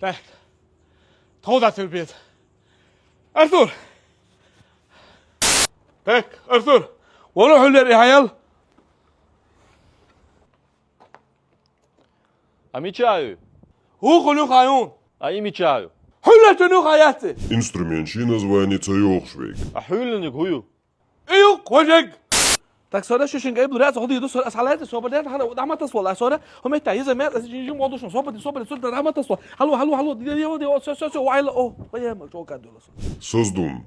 Так. Туда терпеть. Артур. Так, Артур. والله حلو يا عيال. Amicаю. هو خلو خايون. Aimicаю. حلو تنو خياتي. Инструментчина звонится Йохшвейк. Ahülünü huyu. ايوك وجهك. Tak sonra şu gün gayb duruyor. Sonra sonra asalete sohbet hana dama tasvalla sonra هم تعيز ما جي موضوع شو صوبت دama tasvalla. Hallo دي وعيل او ويا ما جو كادو. Создун.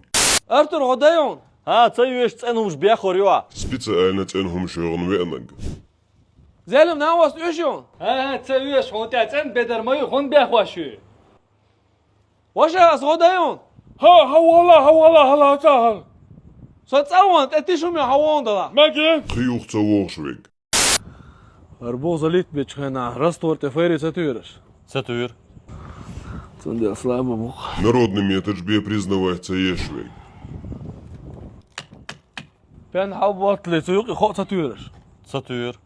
Артур غدايون. Ha, цаюеш ценумш бяхорюа. Специально ценхум шерн венаг. زالم ناوس ايشون. ها تسويش هوتاتن بدر ما يخون بيخواشو واش غدايون. ها والله هلا تعال صتصاون تشو مي هوون دا. ماكي Хьюхца Йохшвейк. Арбоз лит бечхана растор тефери сатюриш. Цатуир. Цунда слабо бух. Народный метод жбе признавается Ешвейк. Пен хавот ли цуюк хо сатюриш. Цатуир.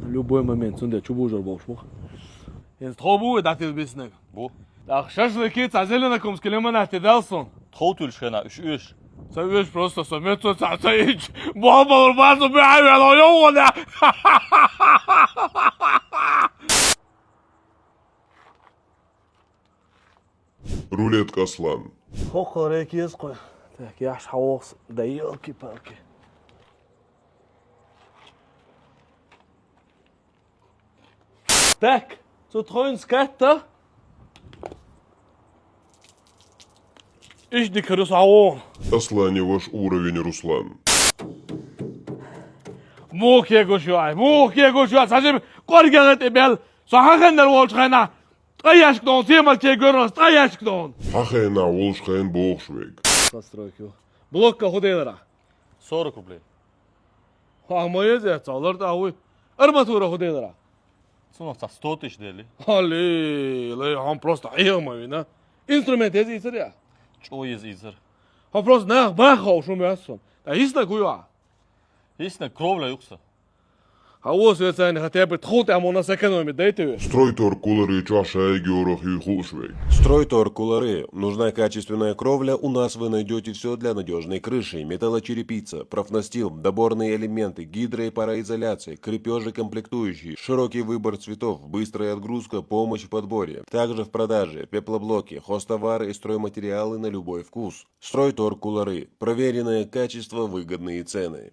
Любой момент цунда чубужар болш бух. Ез тобу датил биснег. Bu. Так шашлыки цазеленаком с келемана тедалсон. Тхоутул шена üş. Совешь просто самецо цацаич. Бомба урбазу бяйвело йоуна. Рулетка Аслан. Хохорек езқой. Так, яш хавос да елки-палки. Так, så trøjen skatter. Ich nicht das Hauen. Аслане ваш уровень, Руслан. Much hier goshua. Sazim, korgeret ebel. So hagen der Wolschreiner. 3 ящик дон, 7 марке görünüz, 3 ящик дон. Хахайна Волшхайн Бохшвейк. Постройки. Блокка худелара. 40 рублей. Хамоез ya, çalır da huy. Armatura худелара. Цунавца 100 тысяч дели. Али, он просто аймовина. Инструмент ези исря. Чоиз изер. Он просто нах бахау шумясон. Да истна куя. Истина кровля юкса. А вот это не хотя бы тхут амона сэкономи дайте. Стройтор кулары чаша Георох и Хулшвейк. Стройтор Кулары. Нужна качественная кровля? У нас вы найдете все для надежной крыши. Металлочерепица, профнастил, доборные элементы, гидро- и пароизоляция, крепежи комплектующие, широкий выбор цветов, быстрая отгрузка, помощь в подборе. Также в продаже пеплоблоки, хозтовары и стройматериалы на любой вкус. Стройтор Кулары. Проверенное качество, выгодные цены.